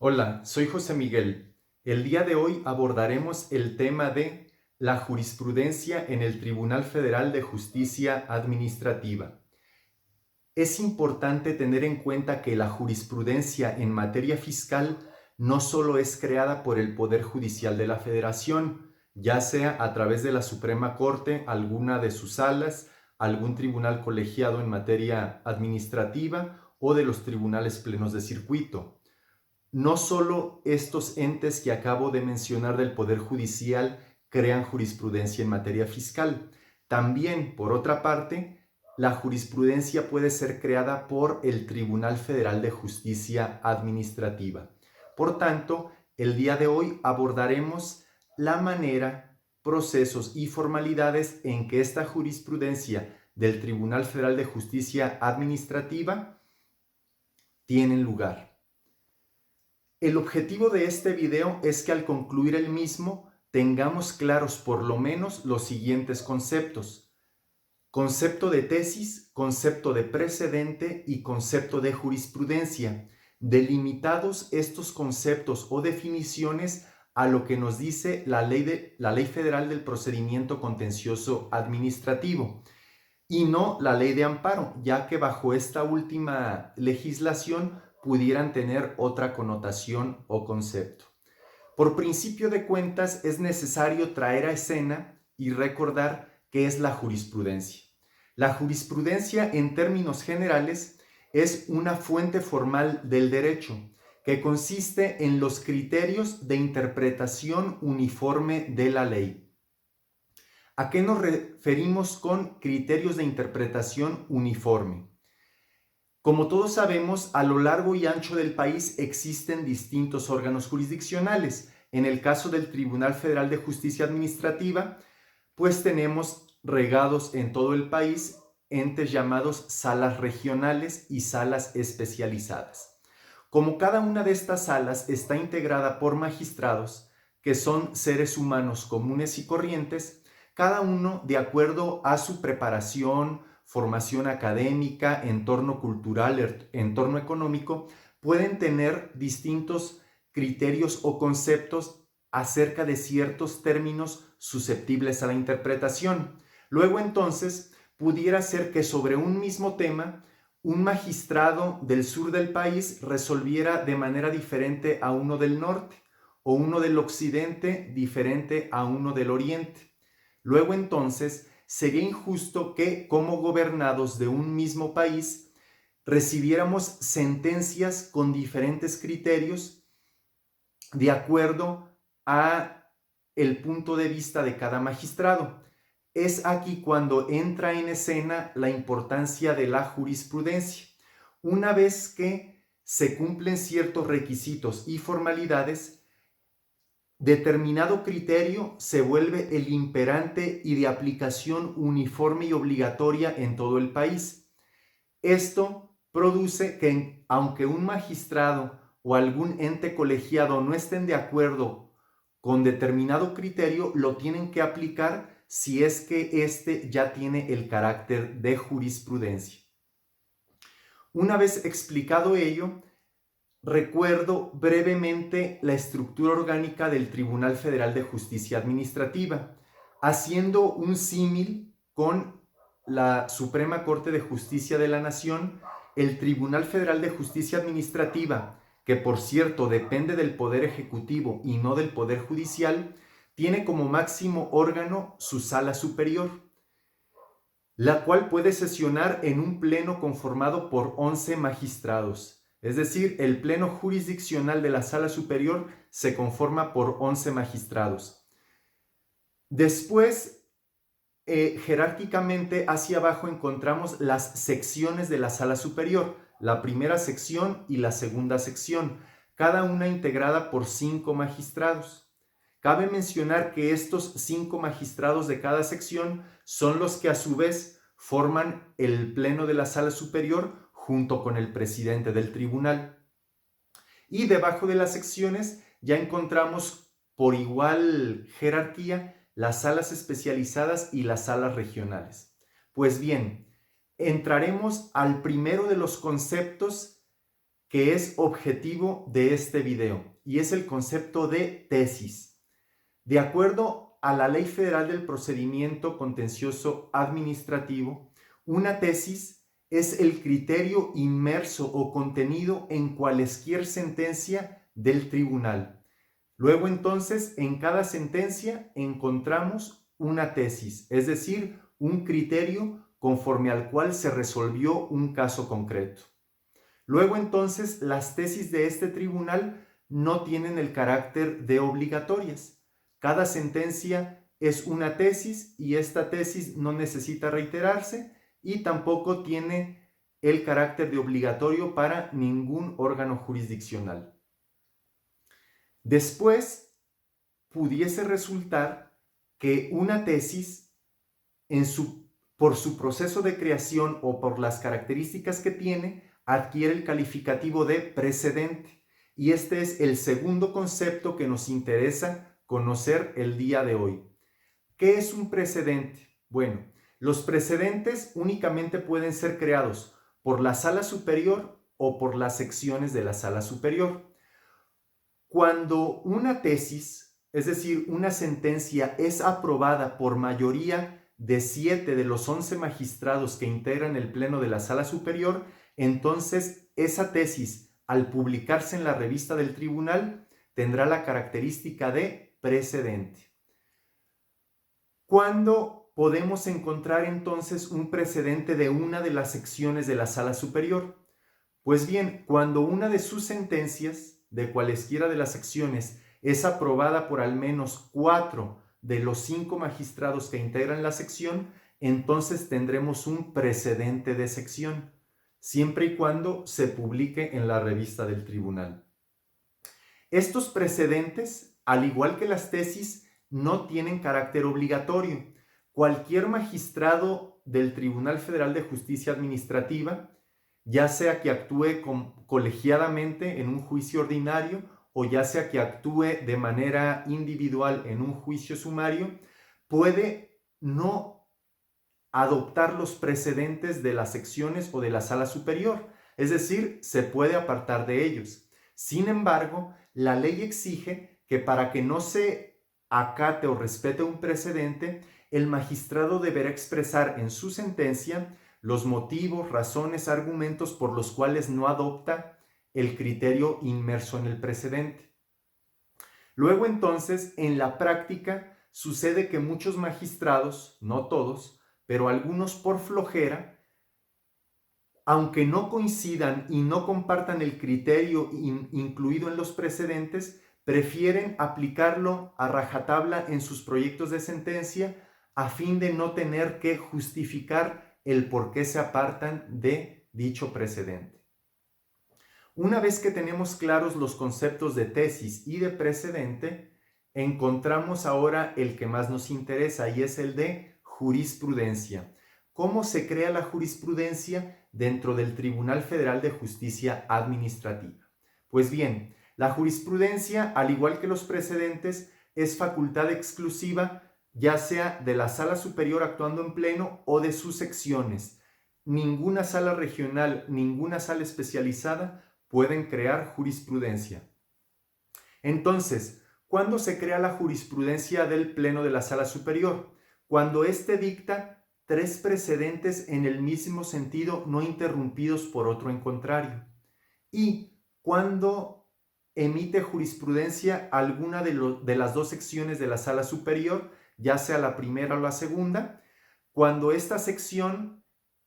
Hola, soy José Miguel. El día de hoy abordaremos el tema de la jurisprudencia en el Tribunal Federal de Justicia Administrativa. Es importante tener en cuenta que la jurisprudencia en materia fiscal no solo es creada por el Poder Judicial de la Federación, ya sea a través de la Suprema Corte, alguna de sus salas, algún tribunal colegiado en materia administrativa o de los tribunales plenos de circuito. No solo estos entes que acabo de mencionar del Poder Judicial crean jurisprudencia en materia fiscal. También, por otra parte, la jurisprudencia puede ser creada por el Tribunal Federal de Justicia Administrativa. Por tanto, el día de hoy abordaremos la manera, procesos y formalidades en que esta jurisprudencia del Tribunal Federal de Justicia Administrativa tienen lugar. El objetivo de este video es que al concluir el mismo tengamos claros por lo menos los siguientes conceptos: concepto de tesis, concepto de precedente y concepto de jurisprudencia, delimitados estos conceptos o definiciones a lo que nos dice la Ley Federal del Procedimiento Contencioso Administrativo y no la Ley de Amparo, ya que bajo esta última legislación pudieran tener otra connotación o concepto. Por principio de cuentas, es necesario traer a escena y recordar qué es la jurisprudencia. La jurisprudencia, en términos generales, es una fuente formal del derecho que consiste en los criterios de interpretación uniforme de la ley. ¿A qué nos referimos con criterios de interpretación uniforme? Como todos sabemos, a lo largo y ancho del país existen distintos órganos jurisdiccionales. En el caso del Tribunal Federal de Justicia Administrativa, pues tenemos regados en todo el país entes llamados salas regionales y salas especializadas. Como cada una de estas salas está integrada por magistrados, que son seres humanos comunes y corrientes, cada uno de acuerdo a su preparación, formación académica, entorno cultural, entorno económico, pueden tener distintos criterios o conceptos acerca de ciertos términos susceptibles a la interpretación. Luego entonces pudiera ser que sobre un mismo tema un magistrado del sur del país resolviera de manera diferente a uno del norte o uno del occidente diferente a uno del oriente. Luego entonces sería injusto que, como gobernados de un mismo país, recibiéramos sentencias con diferentes criterios de acuerdo a el punto de vista de cada magistrado. Es aquí cuando entra en escena la importancia de la jurisprudencia. Una vez que se cumplen ciertos requisitos y formalidades, determinado criterio se vuelve el imperante y de aplicación uniforme y obligatoria en todo el país. Esto produce que, aunque un magistrado o algún ente colegiado no estén de acuerdo con determinado criterio, lo tienen que aplicar si es que éste ya tiene el carácter de jurisprudencia. Una vez explicado ello, recuerdo brevemente la estructura orgánica del Tribunal Federal de Justicia Administrativa, haciendo un símil con la Suprema Corte de Justicia de la Nación. El Tribunal Federal de Justicia Administrativa, que por cierto depende del Poder Ejecutivo y no del Poder Judicial, tiene como máximo órgano su sala superior, la cual puede sesionar en un pleno conformado por 11 magistrados. Es decir, el pleno jurisdiccional de la sala superior se conforma por 11 magistrados. Después, jerárquicamente hacia abajo encontramos las secciones de la sala superior, la primera sección y la segunda sección, cada una integrada por 5 magistrados. Cabe mencionar que estos 5 magistrados de cada sección son los que a su vez forman el pleno de la sala superior junto con el presidente del tribunal. Y debajo de las secciones ya encontramos por igual jerarquía las salas especializadas y las salas regionales. Pues bien, entraremos al primero de los conceptos que es objetivo de este video, y es el concepto de tesis. De acuerdo a la Ley Federal del Procedimiento Contencioso Administrativo, una tesis es el criterio inmerso o contenido en cualesquier sentencia del tribunal. Luego entonces, en cada sentencia encontramos una tesis, es decir, un criterio conforme al cual se resolvió un caso concreto. Luego entonces, las tesis de este tribunal no tienen el carácter de obligatorias. Cada sentencia es una tesis y esta tesis no necesita reiterarse y tampoco tiene el carácter de obligatorio para ningún órgano jurisdiccional. Después, pudiese resultar que una tesis, por su proceso de creación o por las características que tiene, adquiere el calificativo de precedente. Y este es el segundo concepto que nos interesa conocer el día de hoy. ¿Qué es un precedente? Bueno, los precedentes únicamente pueden ser creados por la sala superior o por las secciones de la sala superior. Cuando una tesis, es decir, una sentencia, es aprobada por mayoría de 7 de los 11 magistrados que integran el pleno de la sala superior, entonces esa tesis, al publicarse en la revista del tribunal, tendrá la característica de precedente. ¿Cuándo podemos encontrar entonces un precedente de una de las secciones de la sala superior? Pues bien, cuando una de sus sentencias, de cualesquiera de las secciones, es aprobada por al menos 4 de los 5 magistrados que integran la sección, entonces tendremos un precedente de sección, siempre y cuando se publique en la revista del tribunal. Estos precedentes, al igual que las tesis, no tienen carácter obligatorio. Cualquier magistrado del Tribunal Federal de Justicia Administrativa, ya sea que actúe colegiadamente en un juicio ordinario o ya sea que actúe de manera individual en un juicio sumario, puede no adoptar los precedentes de las secciones o de la sala superior, es decir, se puede apartar de ellos. Sin embargo, la ley exige que para que no se acate o respete un precedente, el magistrado deberá expresar en su sentencia los motivos, razones, argumentos por los cuales no adopta el criterio inmerso en el precedente. Luego entonces, en la práctica, sucede que muchos magistrados, no todos, pero algunos por flojera, aunque no coincidan y no compartan el criterio incluido en los precedentes, prefieren aplicarlo a rajatabla en sus proyectos de sentencia a fin de no tener que justificar el por qué se apartan de dicho precedente. Una vez que tenemos claros los conceptos de tesis y de precedente, encontramos ahora el que más nos interesa y es el de jurisprudencia. ¿Cómo se crea la jurisprudencia dentro del Tribunal Federal de Justicia Administrativa? Pues bien, la jurisprudencia, al igual que los precedentes, es facultad exclusiva ya sea de la sala superior actuando en pleno o de sus secciones. Ninguna sala regional, ninguna sala especializada pueden crear jurisprudencia. Entonces, ¿cuándo se crea la jurisprudencia del pleno de la sala superior? Cuando éste dicta 3 precedentes en el mismo sentido, no interrumpidos por otro en contrario. Y cuando emite jurisprudencia alguna de las 2 secciones de la sala superior, ya sea la primera o la segunda, cuando esta sección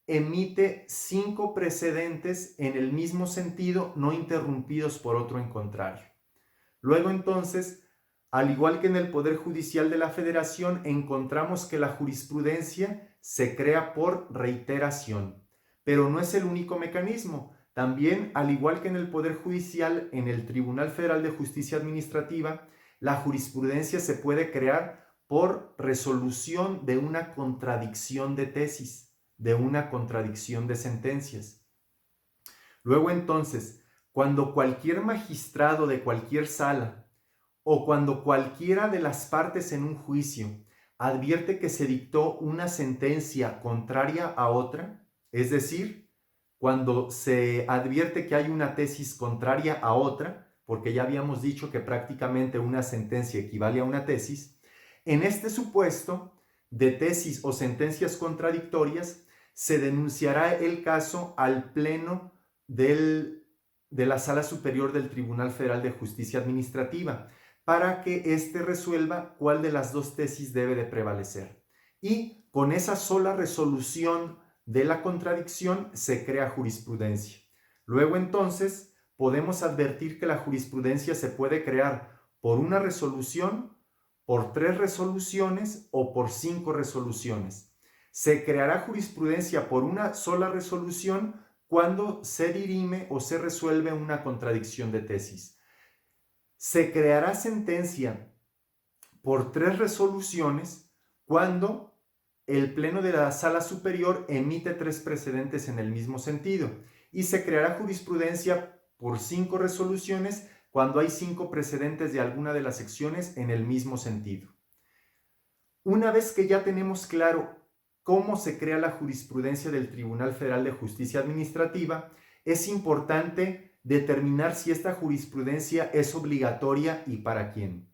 emite 5 precedentes en el mismo sentido, no interrumpidos por otro en contrario. Luego entonces, al igual que en el Poder Judicial de la Federación, encontramos que la jurisprudencia se crea por reiteración, pero no es el único mecanismo. También, al igual que en el Poder Judicial, en el Tribunal Federal de Justicia Administrativa, la jurisprudencia se puede crear por resolución de una contradicción de tesis, de una contradicción de sentencias. Luego entonces, cuando cualquier magistrado de cualquier sala o cuando cualquiera de las partes en un juicio advierte que se dictó una sentencia contraria a otra, es decir, cuando se advierte que hay una tesis contraria a otra, porque ya habíamos dicho que prácticamente una sentencia equivale a una tesis. En este supuesto de tesis o sentencias contradictorias, se denunciará el caso al Pleno de la Sala Superior del Tribunal Federal de Justicia Administrativa para que éste resuelva cuál de las dos tesis debe de prevalecer. Y con esa sola resolución de la contradicción se crea jurisprudencia. Luego entonces podemos advertir que la jurisprudencia se puede crear por una resolución, por 3 resoluciones o por 5 resoluciones. Se creará jurisprudencia por una sola resolución cuando se dirime o se resuelve una contradicción de tesis. Se creará sentencia por 3 resoluciones cuando el Pleno de la Sala Superior emite 3 precedentes en el mismo sentido. Y se creará jurisprudencia por 5 resoluciones cuando hay 5 precedentes de alguna de las secciones en el mismo sentido. Una vez que ya tenemos claro cómo se crea la jurisprudencia del Tribunal Federal de Justicia Administrativa, es importante determinar si esta jurisprudencia es obligatoria y para quién.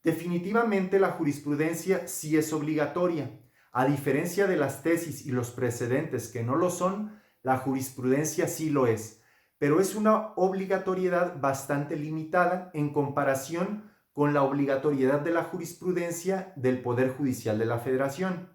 Definitivamente la jurisprudencia sí es obligatoria. A diferencia de las tesis y los precedentes que no lo son, la jurisprudencia sí lo es, pero es una obligatoriedad bastante limitada en comparación con la obligatoriedad de la jurisprudencia del Poder Judicial de la Federación.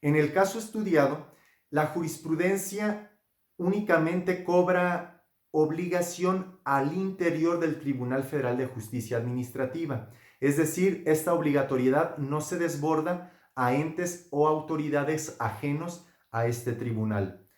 En el caso estudiado, la jurisprudencia únicamente cobra obligación al interior del Tribunal Federal de Justicia Administrativa. Es decir, esta obligatoriedad no se desborda a entes o autoridades ajenos a este tribunal.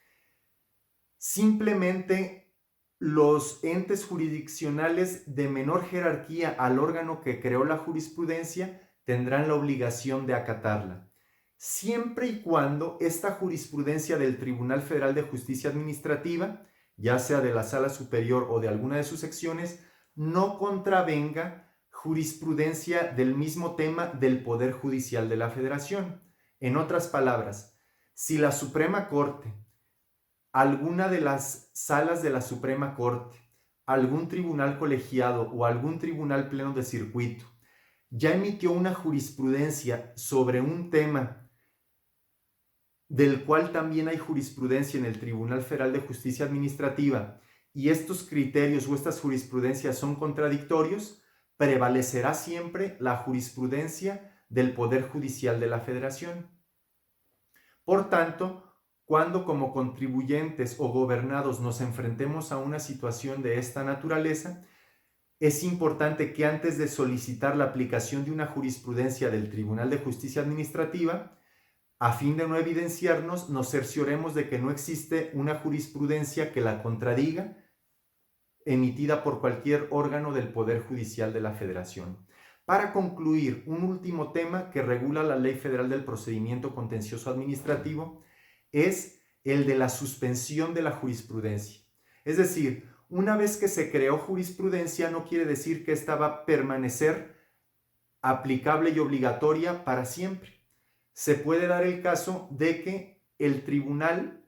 Simplemente los entes jurisdiccionales de menor jerarquía al órgano que creó la jurisprudencia tendrán la obligación de acatarla, siempre y cuando esta jurisprudencia del Tribunal Federal de Justicia Administrativa, ya sea de la Sala Superior o de alguna de sus secciones, no contravenga jurisprudencia del mismo tema del Poder Judicial de la Federación. En otras palabras, si la Suprema Corte, alguna de las salas de la Suprema Corte, algún tribunal colegiado o algún tribunal pleno de circuito ya emitió una jurisprudencia sobre un tema del cual también hay jurisprudencia en el Tribunal Federal de Justicia Administrativa y estos criterios o estas jurisprudencias son contradictorios, prevalecerá siempre la jurisprudencia del Poder Judicial de la Federación. Por tanto, cuando como contribuyentes o gobernados nos enfrentemos a una situación de esta naturaleza, es importante que antes de solicitar la aplicación de una jurisprudencia del Tribunal de Justicia Administrativa, a fin de no evidenciarnos, nos cercioremos de que no existe una jurisprudencia que la contradiga, emitida por cualquier órgano del Poder Judicial de la Federación. Para concluir, un último tema que regula la Ley Federal del Procedimiento Contencioso Administrativo es el de la suspensión de la jurisprudencia. Es decir, una vez que se creó jurisprudencia, no quiere decir que esta va a permanecer aplicable y obligatoria para siempre. Se puede dar el caso de que el tribunal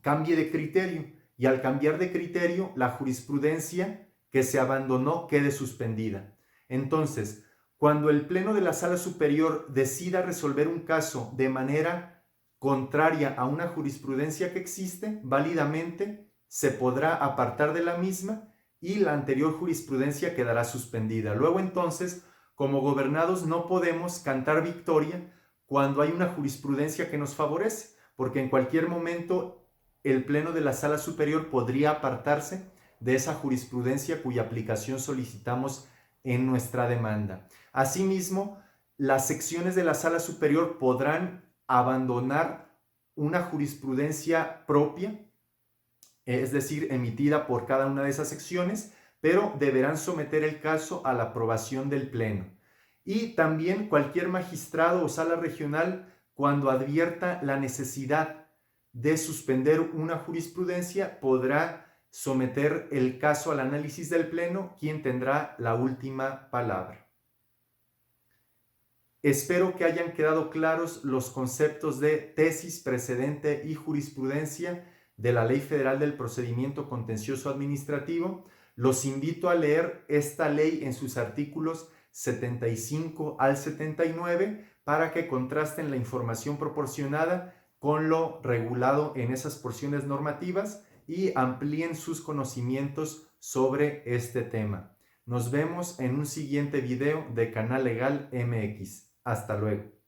cambie de criterio y al cambiar de criterio, la jurisprudencia que se abandonó quede suspendida. Entonces, cuando el Pleno de la Sala Superior decida resolver un caso de manera contraria a una jurisprudencia que existe, válidamente se podrá apartar de la misma y la anterior jurisprudencia quedará suspendida. Luego entonces, como gobernados, no podemos cantar victoria cuando hay una jurisprudencia que nos favorece, porque en cualquier momento el Pleno de la Sala Superior podría apartarse de esa jurisprudencia cuya aplicación solicitamos en nuestra demanda. Asimismo, las secciones de la Sala Superior podrán abandonar una jurisprudencia propia, es decir, emitida por cada una de esas secciones, pero deberán someter el caso a la aprobación del Pleno. Y también cualquier magistrado o sala regional, cuando advierta la necesidad de suspender una jurisprudencia, podrá someter el caso al análisis del Pleno, quien tendrá la última palabra. Espero que hayan quedado claros los conceptos de tesis, precedente y jurisprudencia de la Ley Federal del Procedimiento Contencioso Administrativo. Los invito a leer esta ley en sus artículos 75 al 79 para que contrasten la información proporcionada con lo regulado en esas porciones normativas y amplíen sus conocimientos sobre este tema. Nos vemos en un siguiente video de Canal Legal MX. Hasta luego.